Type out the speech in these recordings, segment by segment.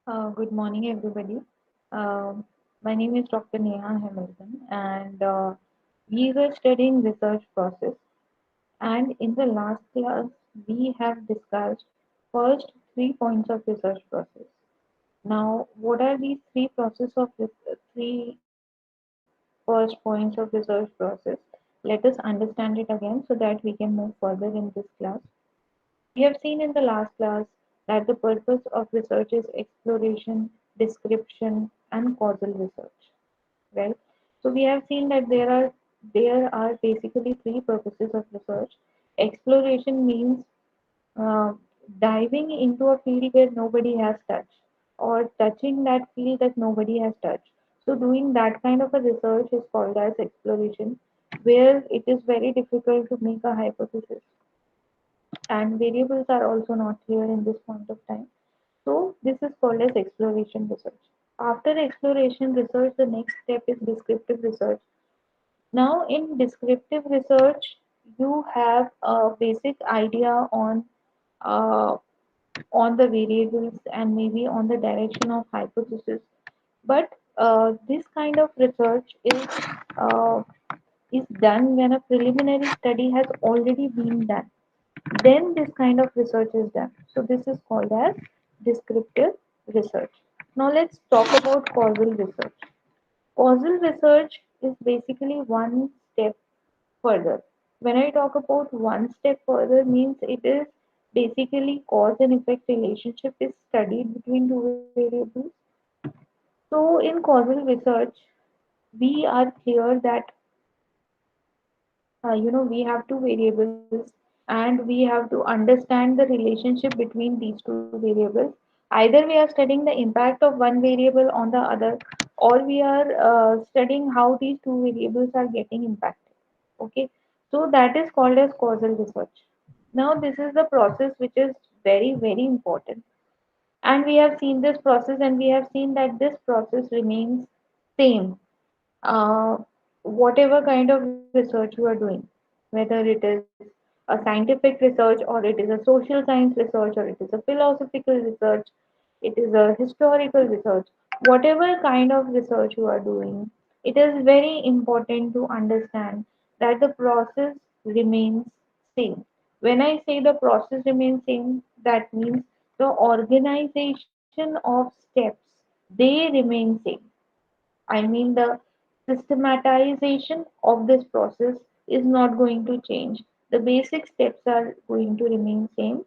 Good morning, everybody. Um my name is Dr. Neha Hamilton, and we were studying research process. And in the last class, we have discussed first 3 points of research process. Now, what are these three first points of research process? Let us understand it again so that we can move further in this class. We have seen in the last class that the purpose of research is exploration, description, and causal research. Right? So we have seen that there are basically three purposes of research. Exploration means uh, diving into a field where nobody has touched, or touching that field that nobody has touched. So doing that kind of a research is called as exploration, where it is very difficult to make a hypothesis and variables are also not clear in this point of time. So this is called as exploration research. After exploration research, the next step is descriptive research. Now in descriptive research, you have a basic idea uh, on the variables and maybe on the direction of hypothesis. But this kind of research uh, is done when a preliminary study has already been done, then this kind of research is done. So this is called as descriptive research. Now let's talk about causal research. Causal research is basically one step further. When I talk about one step further means it is basically cause and effect relationship is studied between two variables. So in causal research, we are clear that we have two variables and we have to understand the relationship between these two variables. Either we are studying the impact of one variable on the other, or we are studying how these two variables are getting impacted. Okay, so that is called as causal research. Now this is the process which is very very important, and we have seen this process and we have seen that this process remains same, uh, whatever kind of research you are doing, whether it is a scientific research or it is a social science research or it is a philosophical research, it is a historical research, whatever kind of research you are doing, it is very important to understand that the process remains same. When I say the process remains same, that means the organization of steps, they remain same. I mean, the systematization of this process is not going to change. The basic steps are going to remain same.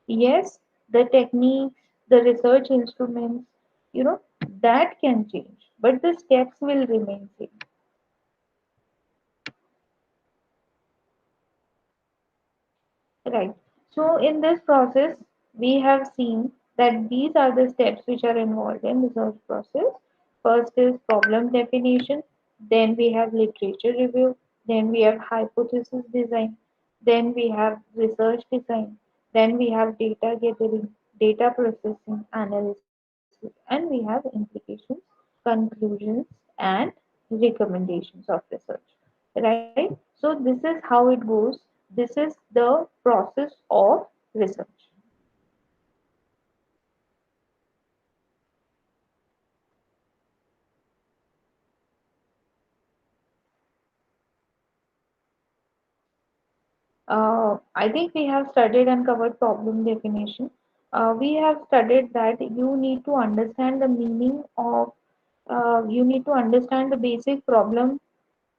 Yes, the techniques, the research instruments, that can change, but the steps will remain same. Right. So in this process, we have seen that these are the steps which are involved in research process. First is problem definition, then we have literature review, then we have hypothesis design, then we have research design, then we have data gathering, data processing, analysis, and we have implications, conclusions, and recommendations of research. Right? So this is how it goes. This is the process of research. I think we have studied and covered problem definition. We have studied that you need to understand the meaning of, you need to understand the basic problem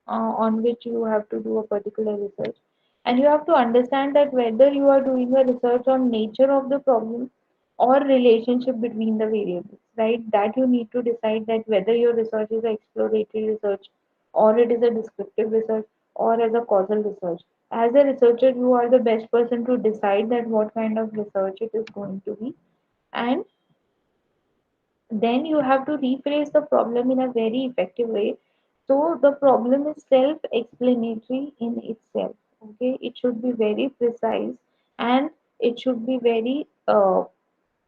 on which you have to do a particular research, and you have to understand that whether you are doing a research on nature of the problem or relationship between the variables, right? That you need to decide that whether your research is an exploratory research or it is a descriptive research or as a causal research. As a researcher, you are the best person to decide that what kind of research it is going to be, and then you have to rephrase the problem in a very effective way. So the problem is self explanatory in itself. Okay, it should be very precise and it should be very to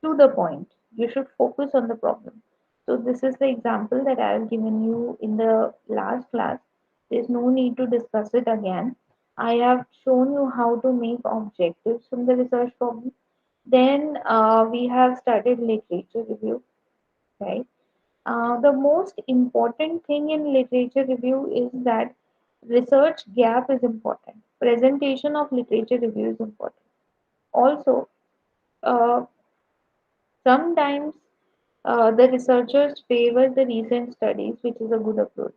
the point. You should focus on the problem. So this is the example that I have given you in the last class. There's no need to discuss it again. I have shown you how to make objectives from the research problem. Then we have started literature review. right? The most important thing in literature review is that research gap is important. Presentation of literature review is important. Also, uh, sometimes the researchers favor the recent studies, which is a good approach.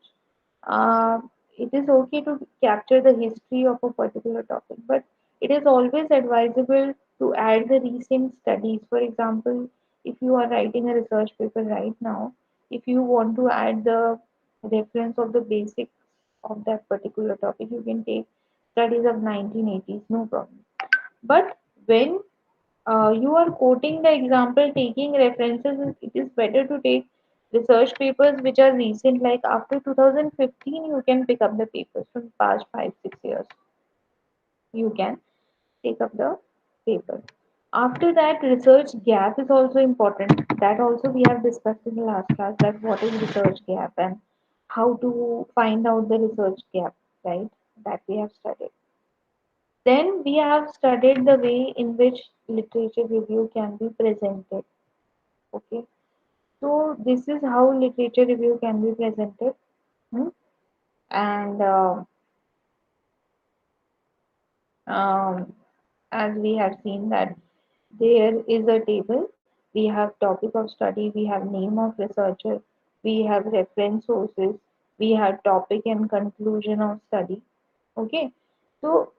Uh, it is okay to capture the history of a particular topic, but it is always advisable to add the recent studies. For example, if you are writing a research paper right now, if you want to add the reference of the basics of that particular topic, you can take studies of 1980s, no problem. But when you are quoting the example, taking references, it is better to take research papers which are recent, like after 2015, you can pick up the papers from past 5, 6 years. You can take up the paper. After that, research gap is also important. That also we have discussed in the last class, that what is research gap and how to find out the research gap, right? That we have studied. Then we have studied the way in which literature review can be presented. Okay, so this is how literature review can be presented. Hmm? And um, as we have seen that there is a table, we have topic of study, we have name of researcher, we have reference sources, we have topic and conclusion of study. Okay, so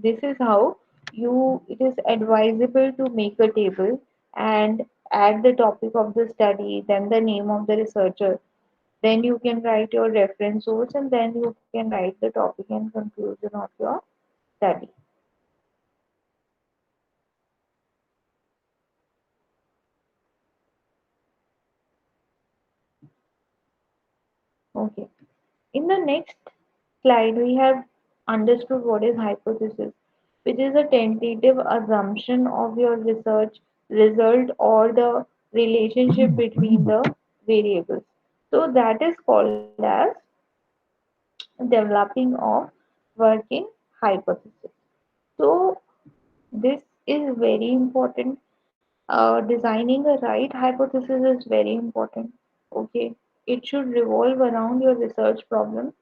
this is how you it is advisable to make a table and add the topic of the study, then the name of the researcher, then you can write your reference source, and then you can write the topic and conclusion of your study. Okay. In the next slide, we have understood what is hypothesis, which is a tentative assumption of your research result or the relationship between the variables. So that is called as developing of working hypothesis. So this is very important. Designing a right hypothesis is very important. Okay, it should revolve around your research problem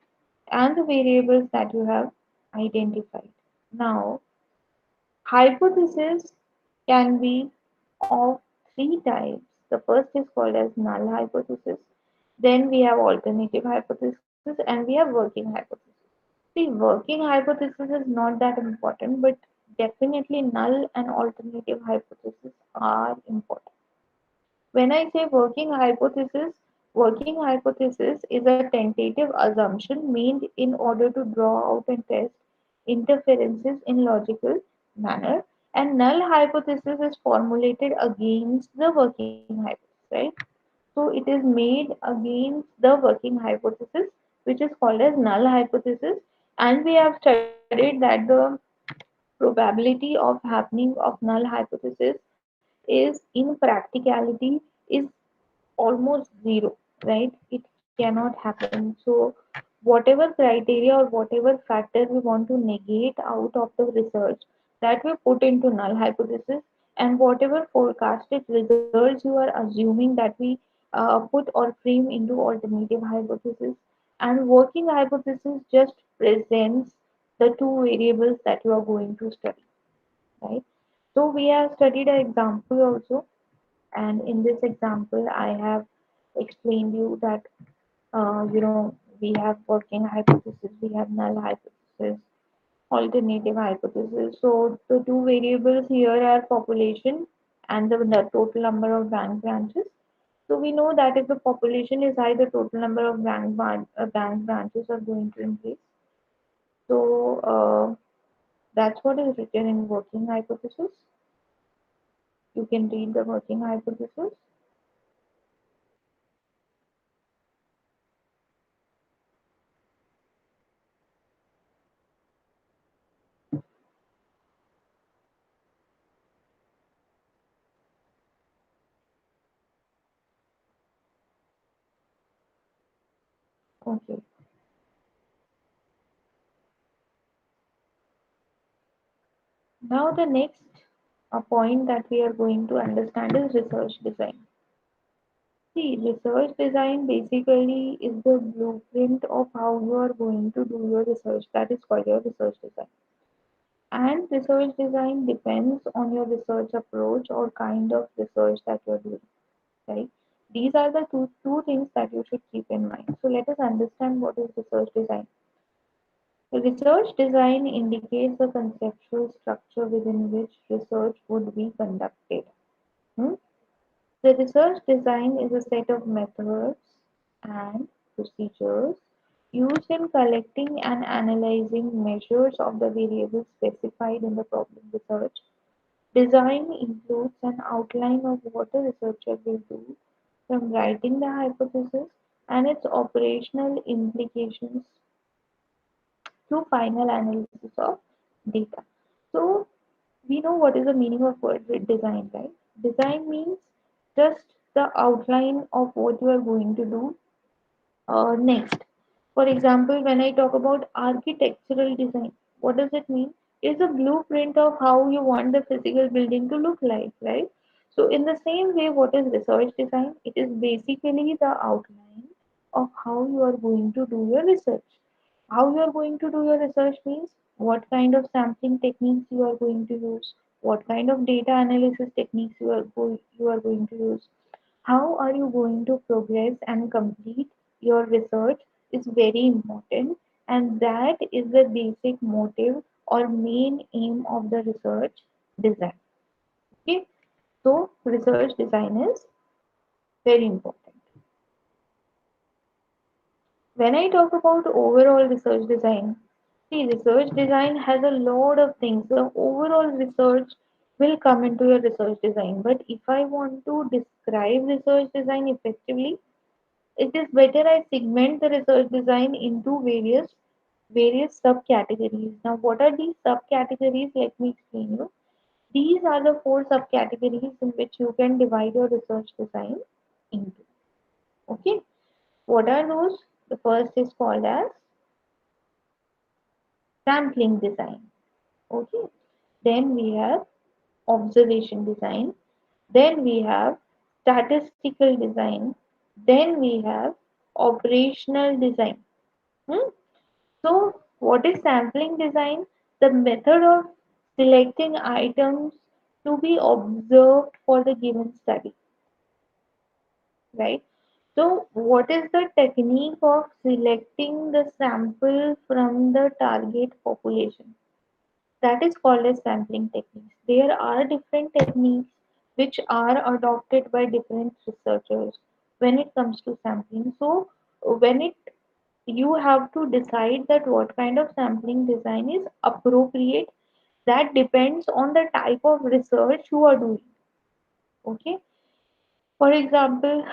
and the variables that you have identified. Now, hypothesis can be of three types. The first is called as null hypothesis. Then we have alternative hypothesis and we have working hypothesis. See, working hypothesis is not that important, but definitely null and alternative hypothesis are important. When I say working hypothesis is a tentative assumption made in order to draw out and test interferences in logical manner, and null hypothesis is formulated against the working hypothesis, right? So it is made against the working hypothesis, which is called as null hypothesis, and we have studied that the probability of happening of null hypothesis is in practicality is almost zero, right? It cannot happen. So whatever criteria or whatever factor we want to negate out of the research, that we put into null hypothesis, and whatever forecasted results you are assuming, that we put or frame into alternative hypothesis. And working hypothesis just presents the two variables that you are going to study, right? So we have studied an example also, and in this example, I have explained you that we have working hypothesis, we have null hypothesis, alternative hypothesis. So the two variables here are population and the total number of bank branches. So we know that if the population is high, the total number of bank branches are going to increase. So that's what is written in working hypothesis. You can read the working hypothesis. Okay. Now the next point that we are going to understand is research design. See, research design basically is the blueprint of how you are going to do your research. That is called your research design. And research design depends on your research approach or kind of research that you're doing, right? These are the two things that you should keep in mind. So let us understand what is research design. Research design indicates the conceptual structure within which research would be conducted. Hmm? The research design is a set of methods and procedures used in collecting and analyzing measures of the variables specified in the problem research. Design includes an outline of what a researcher will do from writing the hypothesis and its operational implications to final analysis of data. So, we know what is the meaning of word design, right? Design means just the outline of what you are going to do next. For example, when I talk about architectural design, what does it mean? It's a blueprint of how you want the physical building to look like, right? So, in the same way, what is research design? It is basically the outline of how you are going to do your research. How you are going to do your research means what kind of sampling techniques you are going to use, what kind of data analysis techniques you are going to use, how are you going to progress and complete your research is very important, and that is the basic motive or main aim of the research design. Okay, so research design is very important. When I talk about overall research design, see, research design has a lot of things. The overall research will come into your research design. But if I want to describe research design effectively, it is better I segment the research design into various subcategories. Now, what are these subcategories? Let me explain you. These are the four subcategories in which you can divide your research design into. Okay, what are those? The first is called as sampling design. Okay, then we have observation design, then we have statistical design, then we have operational design. Hmm? So, what is sampling design? The method of selecting items to be observed for the given study, right? So, what is the technique of selecting the sample from the target population? That is called as sampling techniques. There are different techniques which are adopted by different researchers when it comes to sampling. So, when it you have to decide that what kind of sampling design is appropriate. That depends on the type of research you are doing. Okay, for example,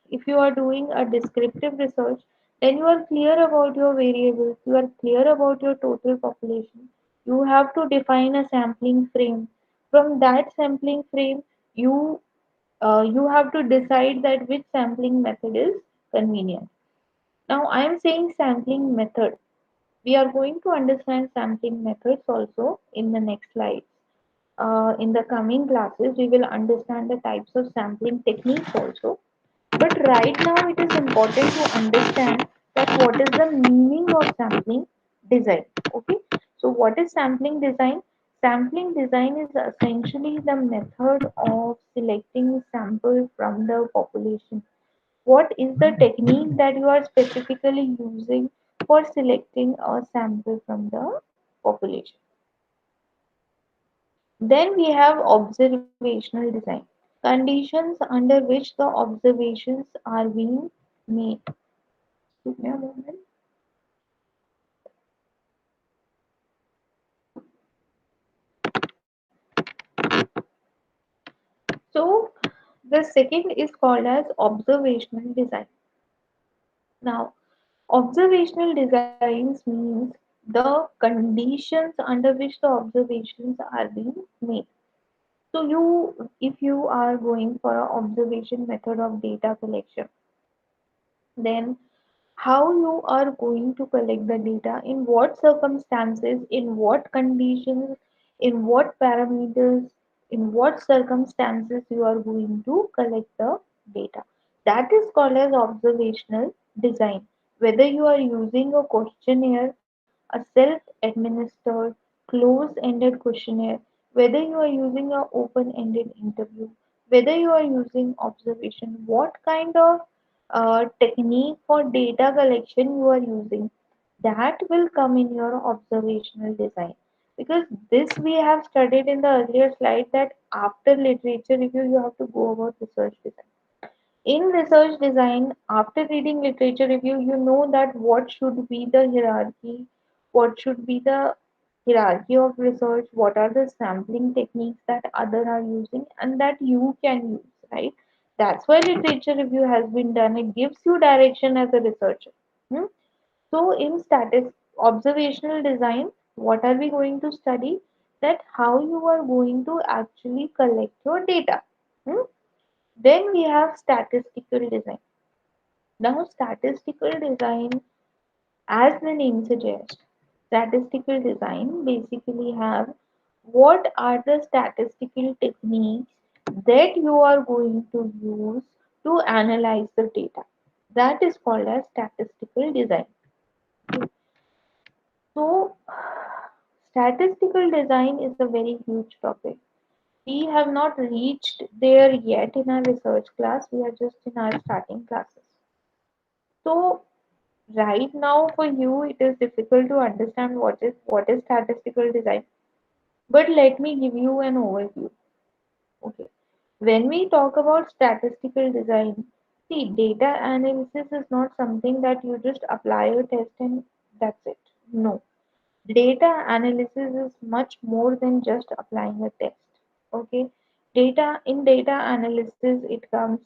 if you are doing a descriptive research, then you are clear about your variables, you are clear about your total population. You have to define a sampling frame. From that sampling frame, you you have to decide that which sampling method is convenient. Now I am saying sampling method. We are going to understand sampling methods also in the next slide. In the coming classes, we will understand the types of sampling techniques also. But right now, it is important to understand that what is the meaning of sampling design. Okay, so what is sampling design? Sampling design is essentially the method of selecting samples from the population. What is the technique that you are specifically using for selecting a sample from the population? Then we have observational design, conditions under which the observations are being made. Give me a moment. So the second is called as observational design. Now, observational designs means the conditions under which the observations are being made. So if you are going for an observation method of data collection, then how you are going to collect the data, in what circumstances, in what conditions, in what parameters, in what circumstances you are going to collect the data. That is called as observational design. Whether you are using a questionnaire, a self-administered, close-ended questionnaire, whether you are using an open-ended interview, whether you are using observation, what kind of technique for data collection you are using, that will come in your observational design. Because this we have studied in the earlier slide that after literature review you have to go about research design. In research design, after reading literature review, you know that what should be the hierarchy, what should be the hierarchy of research, what are the sampling techniques that other are using and that you can use, right? That's why literature review has been done. It gives you direction as a researcher. Hmm? So in status observational design, what are we going to study? That how you are going to actually collect your data. Hmm? Then we have statistical design. Now, statistical design, as the name suggests, statistical design basically have what are the statistical techniques that you are going to use to analyze the data. That is called as statistical design. So, statistical design is a very huge topic. We have not reached there yet in our research class. We are just in our starting classes. So right now for you it is difficult to understand what is statistical design. But let me give you an overview. Okay. When we talk about statistical design, see data analysis is not something that you just apply a test and that's it. No. Data analysis is much more than just applying a test. Okay. Data analysis it comes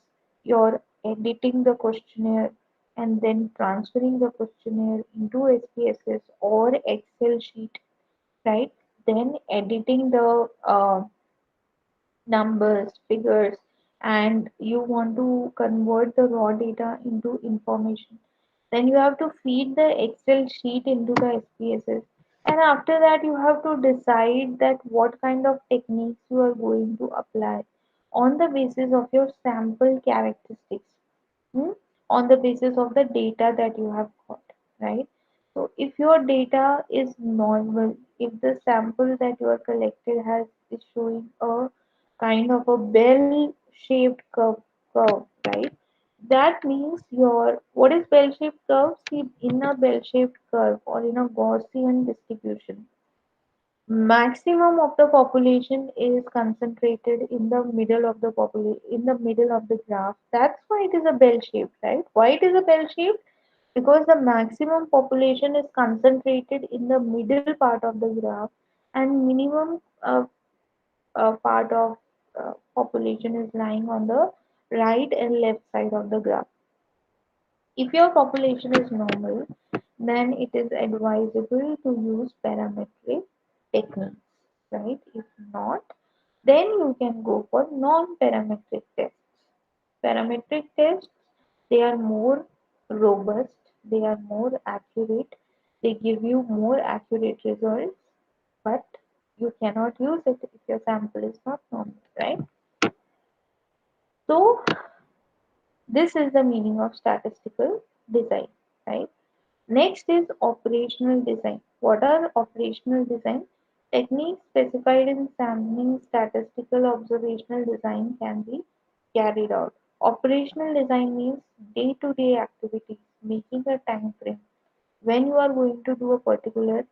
your editing the questionnaire and then transferring the questionnaire into SPSS or Excel sheet, right? Then editing the numbers, figures, and you want to convert the raw data into information. Then you have to feed the Excel sheet into the SPSS. And after that, you have to decide that what kind of techniques you are going to apply on the basis of your sample characteristics, hmm, on the basis of the data that you have got, right? So if your data is normal, if the sample that you are collected has is showing a kind of a bell-shaped curve, right? That means your what is bell-shaped curve? See, in a bell-shaped curve or in a Gaussian distribution, maximum of the population is concentrated in the middle of the in the middle of the graph. That's why it is a bell shaped, right? Why it is a bell shaped? Because the maximum population is concentrated in the middle part of the graph and minimum part of population is lying on the right and left side of the graph. If your population is normal, then it is advisable to use parametric techniques, right? If not, then you can go for non-parametric tests. Parametric tests, they are more robust, they are more accurate, they give you more accurate results, but you cannot use it if your sample is not normal, right? So, this is the meaning of statistical design, right? Next is operational design. What are operational design? Techniques specified in sampling statistical observational design can be carried out. Operational design means day-to-day activities, making a time frame when you are going to do a particular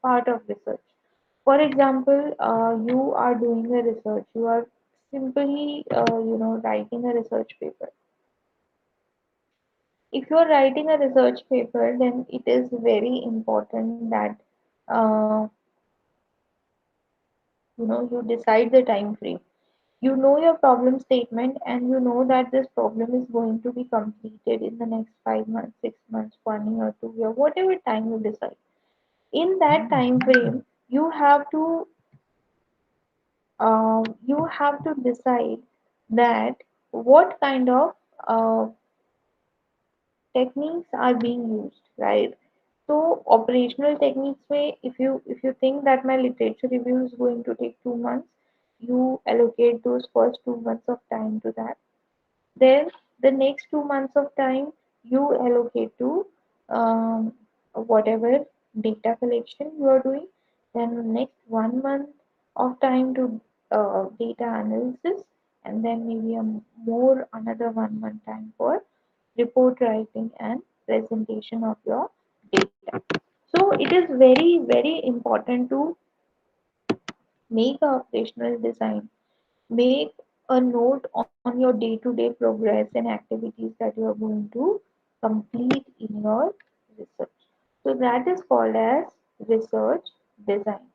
part of research. For example, you are doing a research. You are simply, writing a research paper. If you are writing a research paper, then it is very important that uh, you decide the time frame. You know your problem statement, and you know that this problem is going to be completed in the next 5 months, 6 months, 1 year, 2 year, whatever time you decide. In that time frame, you have to decide that what kind of uh, techniques are being used, right? So operational techniques way, if you think that my literature review is going to take 2 months, you allocate those first 2 months of time to that. Then the next 2 months of time you allocate to whatever data collection you are doing. Then the next 1 month of time to data analysis, and then maybe a more another 1 month time for report writing and presentation of your data. So it is very very important to make a operational design, make a note on your day-to-day progress and activities that you are going to complete in your research. So that is called as research design.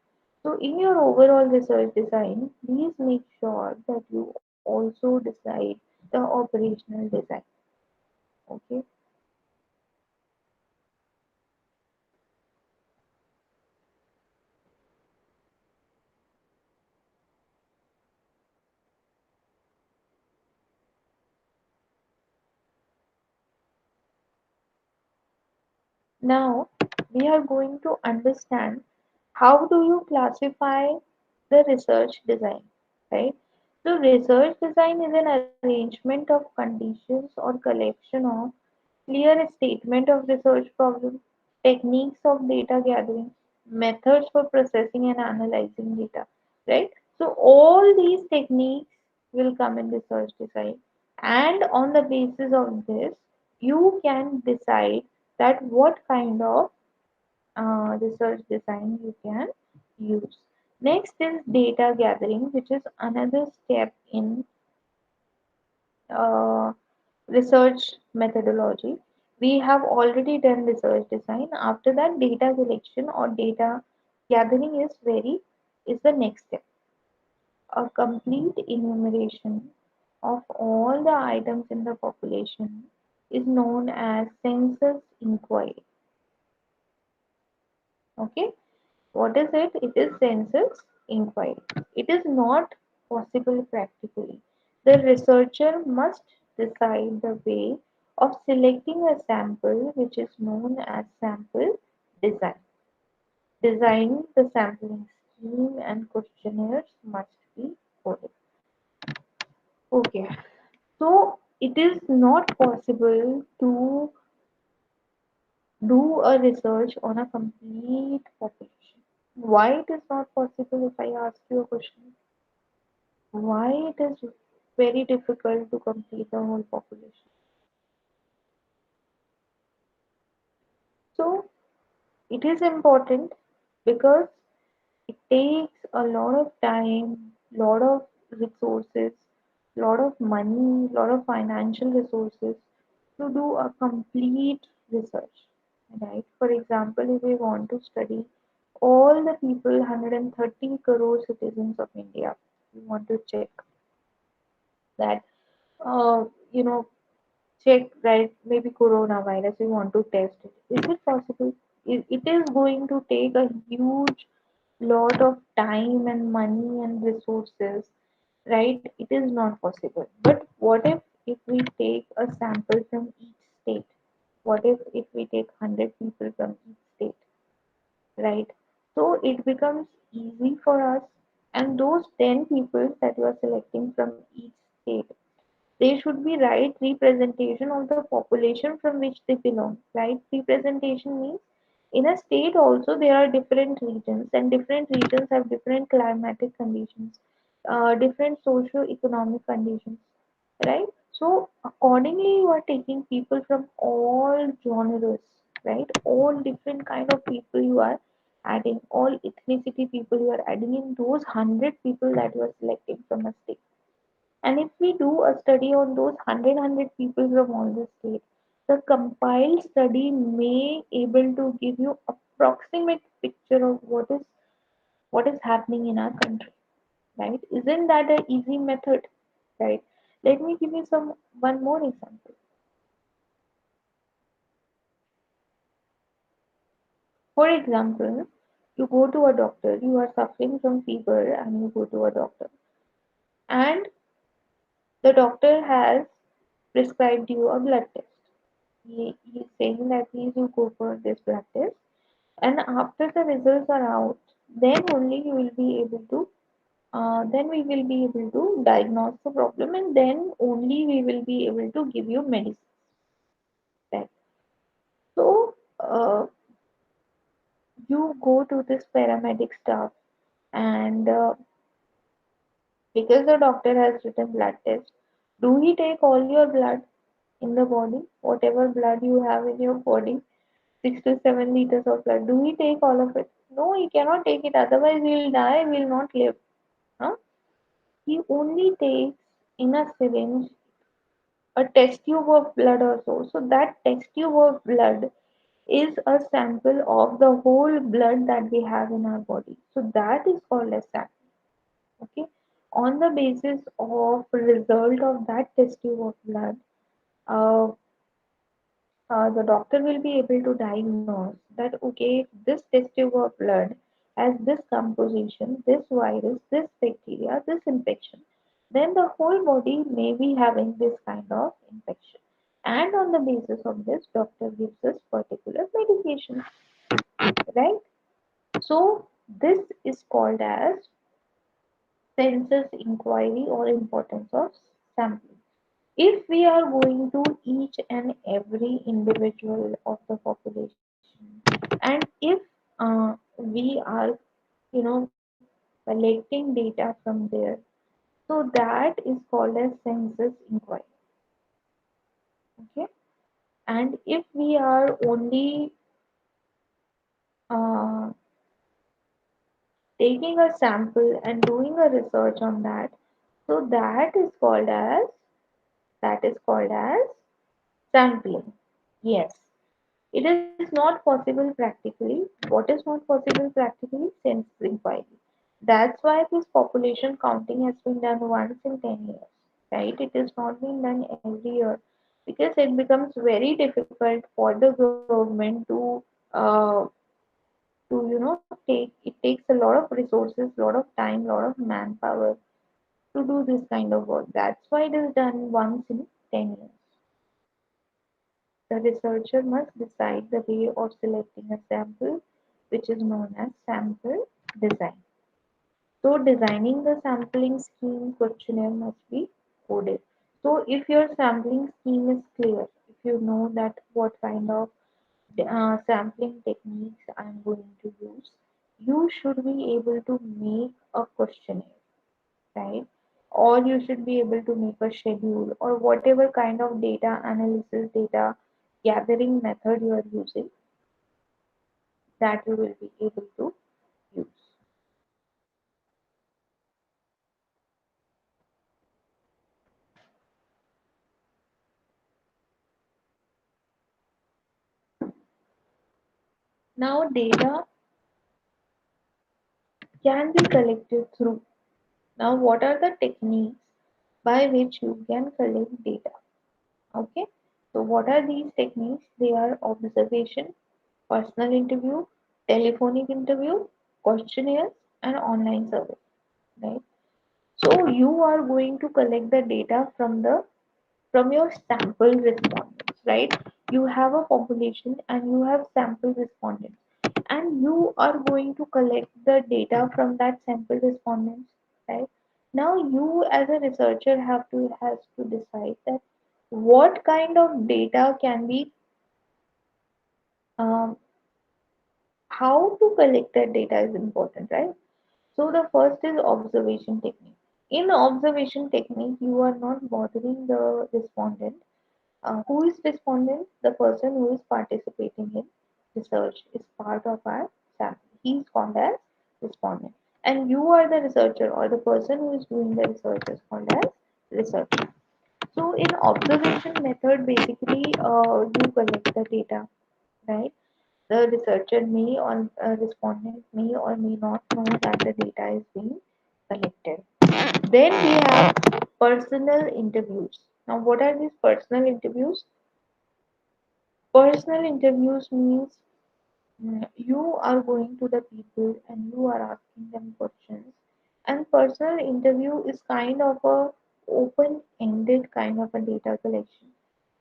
So in your overall research design, please make sure that you also decide the operational design. Okay. Now we are going to understand how do you classify the research design, right? So research design is an arrangement of conditions or collection of clear statement of research problem, techniques of data gathering, methods for processing and analyzing data, right? So all these techniques will come in research design, and on the basis of this, you can decide that what kind of research design you can use. Next is data gathering, which is another step in uh, research methodology. We have already done research design. After that, data collection or data gathering is the next step. A complete enumeration of all the items in the population is known as census inquiry. Okay, what is it? It is census inquiry. It is not possible practically. The researcher must decide the way of selecting a sample, which is known as sample design. Design the sampling scheme and questionnaires must be followed. Okay, so it is not possible to do a research on a complete population. Why it is not possible if I ask you a question? Why it is very difficult to complete the whole population? So it is important because it takes a lot of time, lot of resources, lot of money, lot of financial resources to do a complete research. Right? For example, if we want to study all the people, 130 crore citizens of India, we want to check that, uh, you know, check that maybe coronavirus, we want to test it. Is it possible? It is going to take a huge lot of time and money and resources, right? It is not possible. But what if we take a sample from each state? What if we take 100 people from each state, right? So it becomes easy for us, and those 10 people that you are selecting from each state, they should be right representation of the population from which they belong. Right representation means in a state also there are different regions, and different regions have different climatic conditions, different socio-economic conditions, right? So accordingly you are taking people from all genres, right? All different kind of people you are adding, all ethnicity people you are adding in those 100 people that you are selecting from a state. And if we do a study on those 100 people from all the states, the compiled study may able to give you approximate picture of what is happening in our country, right? Isn't that an easy method, right? Let me give you some one more example. For example, you go to a doctor, you are suffering from fever, and you go to a doctor, and the doctor has prescribed you a blood test. He's saying that please you go for this blood test, and after the results are out, then only you will be able to then we will be able to diagnose the problem, and then only we will be able to give you medicine. Right? So you go to this paramedic staff, and because the doctor has written blood test, do he take all your blood in the body, whatever blood you have in your body, 6 to 7 liters of blood? Do he take all of it? No, he cannot take it. Otherwise, we will die. We will not live. Huh? He only takes in a syringe a test tube of blood or so. So that test tube of blood is a sample of the whole blood that we have in our body. So that is called as sample. Okay. On the basis of result of that test tube of blood, uh, the doctor will be able to diagnose that okay, this test tube of blood has this composition, this virus, this bacteria, this infection. Then the whole body may be having this kind of infection. And on the basis of this, doctor gives us particular medication, right? So this is called as census inquiry or importance of sampling. If we are going to each and every individual of the population, and if we are, collecting data from there, so that is called as census inquiry. Okay, and if we are only uh, taking a sample and doing a research on that, so that is called as sampling. Yes. It is not possible practically. What is not possible practically? Census inquiry. That's why this population counting has been done once in 10 years, right? It is not being done every year because it becomes very difficult for the government uh, it takes a lot of resources, lot of time, lot of manpower to do this kind of work. That's why it is done once in 10 years. The researcher must decide the way of selecting a sample, which is known as sample design. So, designing the sampling scheme questionnaire must be coded. So, if your sampling scheme is clear, if you know that what kind of sampling techniques I'm going to use, you should be able to make a questionnaire, right? Or you should be able to make a schedule or whatever kind of data analysis, data gathering method you are using, that you will be able to use. Now, data can be collected through. Now, what are the techniques by which you can collect data? Okay, so what are these techniques? They are observation, personal interview, telephonic interview, questionnaires, and online survey. Right. So you are going to collect the data from your sample respondents, right? You have a population and you have sample respondents, and you are going to collect the data from that sample respondents, right? Now you as a researcher has to decide that what kind of data can be um, how to collect that data is important, right? So the first is observation technique. In observation technique, you are not bothering the respondent. Who is respondent? The person who is participating in research is part of our sample. He is called as respondent. And you are the researcher or the person who is doing the research is called as researcher. So in observation method, basically you collect the data, right? The researcher may or respondent may or may not know that the data is being collected. Then we have personal interviews. Now, what are these personal interviews? Personal interviews means you are going to the people and you are asking them questions. And personal interview is kind of a open-ended kind of a data collection.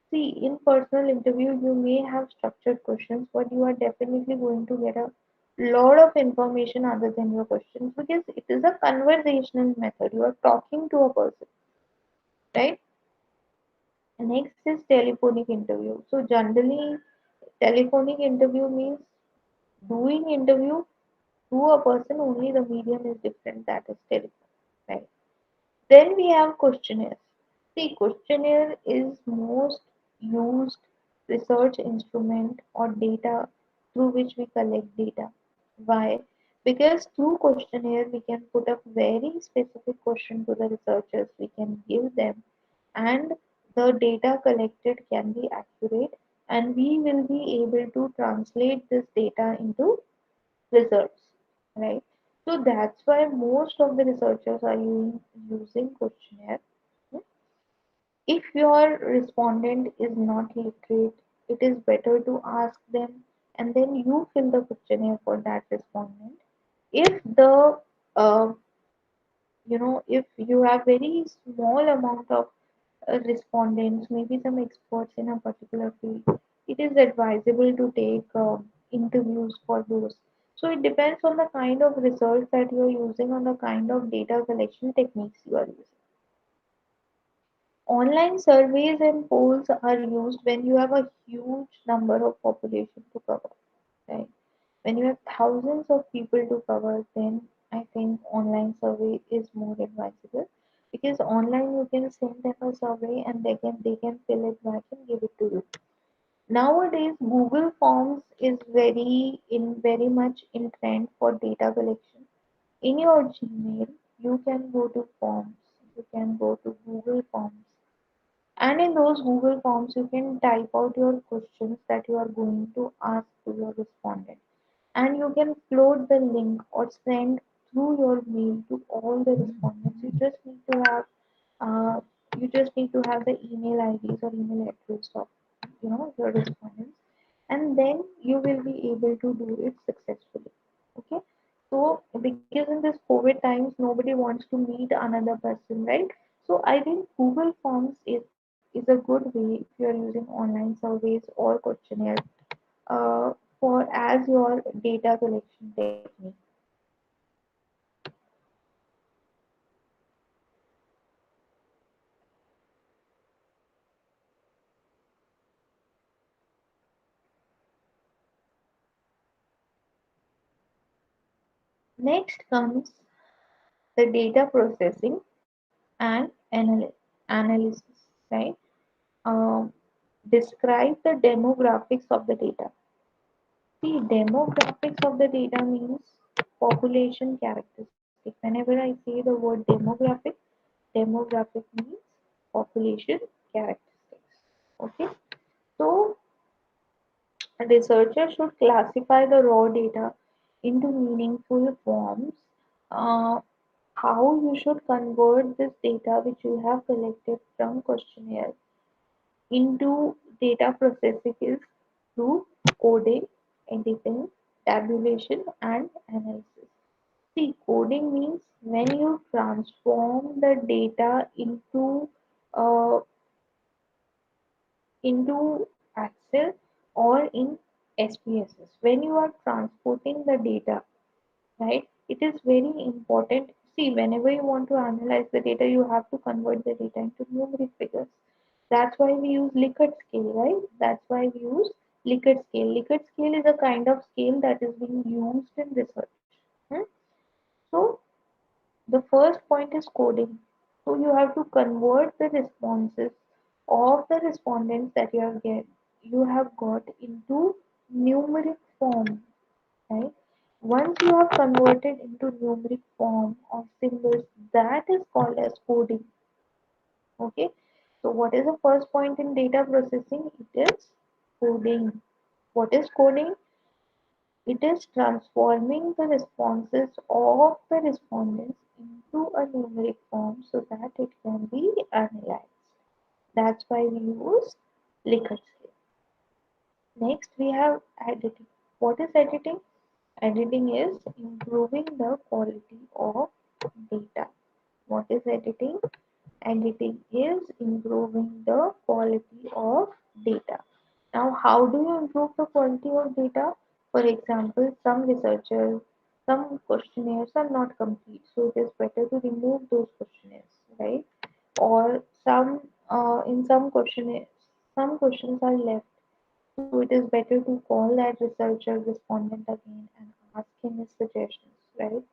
See, in personal interview, you may have structured questions, but you are definitely going to get a lot of information other than your questions because it is a conversational method. You are talking to a person, right? Next is telephonic interview. So generally, telephonic interview means doing interview to a person, only the medium is different, that is telephone, right? Then we have questionnaires. See, questionnaire is most used research instrument or data through which we collect data. Why? Because through questionnaire we can put up very specific question to the researchers. We can give them, and the data collected can be accurate, and we will be able to translate this data into results, right? So that's why most of the researchers are using questionnaire. If your respondent is not literate, it is better to ask them and then you fill the questionnaire for that respondent. If the if you have very small amount of respondents, maybe some experts in a particular field, it is advisable to take interviews for those. So it depends on the kind of research that you are using, on the kind of data collection techniques you are using. Online surveys and polls are used when you have a huge number of population to cover, right? When you have thousands of people to cover, then I think online survey is more advisable because online you can send them a survey and they can fill it back and give it to you. Nowadays, Google Forms is very much in trend for data collection. In your Gmail, you can go to Forms, you can go to Google Forms, and in those Google Forms, you can type out your questions that you are going to ask to your respondent, and you can upload the link or send through your mail to all the respondents. Uh, you just need to have the email IDs or email address of your respondents, and then you will be able to do it successfully. Okay, so because in this COVID times nobody wants to meet another person, right? So I think Google Forms is a good way if you are using online surveys or questionnaires uh, for as your data collection technique. Next comes the data processing and analysis, right? Um, Describe the demographics of the data. See, demographics of the data means population characteristics. Whenever I say the word demographic means population characteristics. Okay, so a researcher should classify the raw data into meaningful forms. Uh, how you should convert this data which you have collected from questionnaire into data processing is through coding, editing, tabulation, and analysis. See, coding means when you transform the data into Excel or in SPSS. When you are transporting the data, right, it is very important. See, whenever you want to analyze the data, you have to convert the data into numeric figures. That's why we use Likert scale, right? That's why we use Likert scale. Likert scale is a kind of scale that is being used in research. Hmm? So the first point is coding. So you have to convert the responses of the respondents that you have got into numeric form, right? Once you have converted into numeric form of symbols, that is called as coding. Okay. So what is the first point in data processing? It is coding. What is coding? It is transforming the responses of the respondents into a numeric form so that it can be analyzed. That's why we use Likert scale. Next, we have editing. What is editing? Editing is improving the quality of data. What is editing? Editing is improving the quality of data. Now, how do you improve the quality of data? For example, some researchers, some questionnaires are not complete, so it is better to remove those questionnaires, right? Or in some questions are left, so it is better to call that researcher respondent again and ask him his suggestions, right?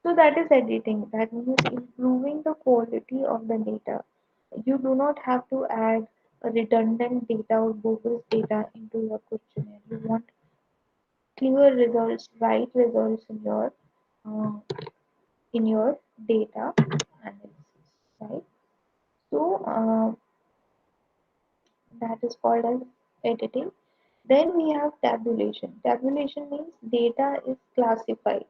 So that is editing. That means improving the quality of the data. You do not have to add a redundant data or bogus data into your questionnaire. You want clear results, right results uh, in your data analysis, right? So that is called as editing. Then we have tabulation. Tabulation means data is classified.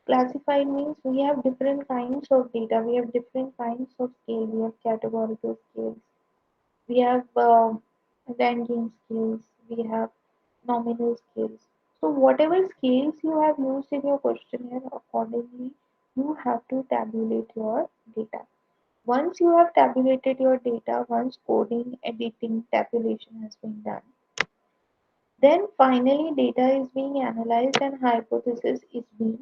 Classified means we have different kinds of data. We have different kinds of scale. We have categorical scales. We have ranking scales. We have nominal scales. So whatever scales you have used in your questionnaire, accordingly, you have to tabulate your data. Once you have tabulated your data, once coding, editing, tabulation has been done, then finally data is being analyzed and hypothesis is being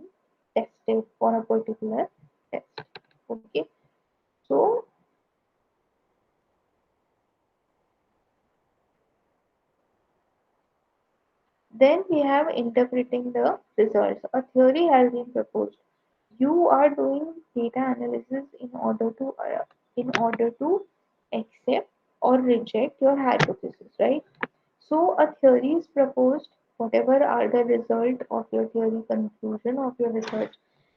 tested for a particular test. Okay, so then we have interpreting the results. A theory has been proposed. You are doing data analysis in order to accept or reject your hypothesis, right? So a theory is proposed, whatever are the result of your theory, conclusion of your research,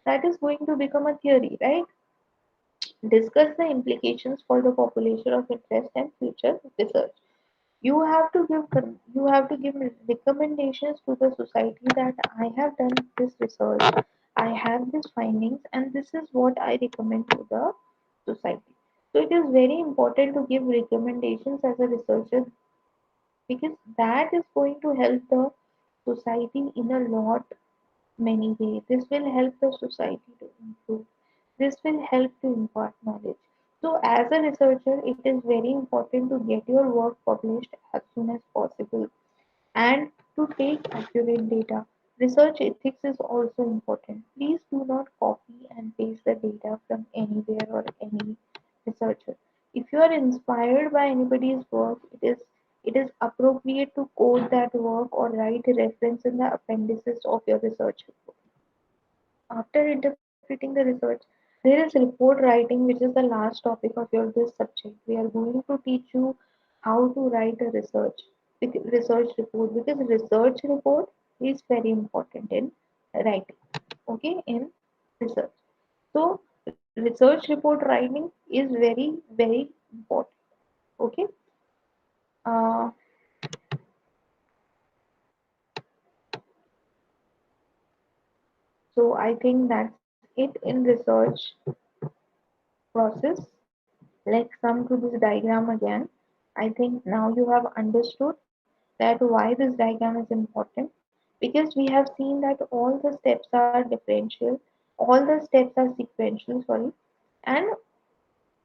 that is going to become a theory, right? Discuss the implications for the population of interest and future research. You have to give recommendations to the society that I have done this research, I have these findings, and this is what I recommend to the society. So it is very important to give recommendations as a researcher, because that is going to help the society in a lot many ways. This will help the society to improve. This will help to impart knowledge. So, as a researcher, it is very important to get your work published as soon as possible and to take accurate data. Research ethics is also important. Please do not copy and paste the data from anywhere or any researcher. If you are inspired by anybody's work, it is appropriate to quote that work or write a reference in the appendices of your research report. After interpreting the research, there is report writing, which is the last topic of your this subject. We are going to teach you how to write a research report, because research report is very important in writing. Okay, in research. So research report writing is very important. Okay. Uh, so I think that's it in research process. Let's come to this diagram again. I think now you have understood that why this diagram is important, because we have seen that all the steps are differential, all the steps are sequential, sorry, and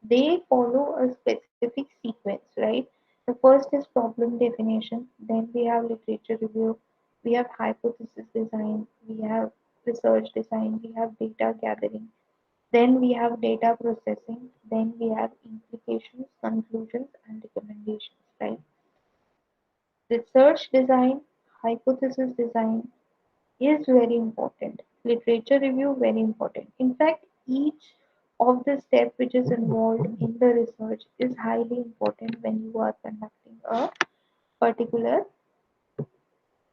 they follow a specific sequence, right? The first is problem definition, then we have literature review, we have hypothesis design, we have research design, we have data gathering, then we have data processing, then we have implications, conclusions, and recommendations, right? Research design, hypothesis design is very important. Literature review, very important. In fact, each of the step which is involved in the research is highly important when you are conducting a particular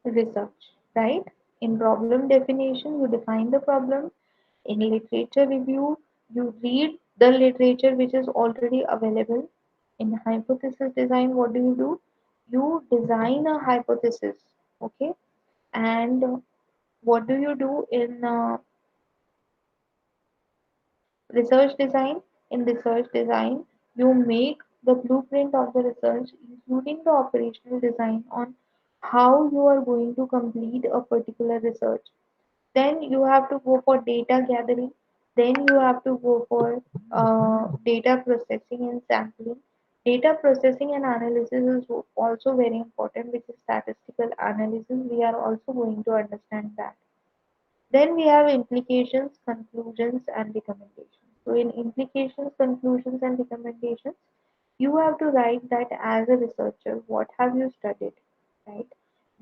research, right? In problem definition, you define the problem. In literature review, you read the literature which is already available. In hypothesis design, what do? You design a hypothesis, okay? And what do you do in research design? In research design, you make the blueprint of the research, including the operational design on how you are going to complete a particular research. Then you have to go for data gathering, then you have to go for data processing and sampling, Data processing and analysis is also very important, which is statistical analysis. We are also going to understand that. Then we have implications, conclusions, and recommendations. So in implications, conclusions, and recommendations, you have to write that as a researcher, what have you studied, right?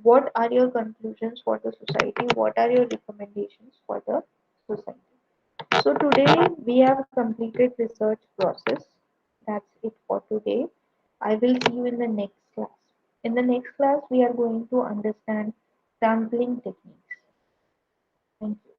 What are your conclusions for the society? What are your recommendations for the society? So today we have completed research process. That's it for today. I will see you in the next class. In the next class, we are going to understand sampling techniques. Thank you.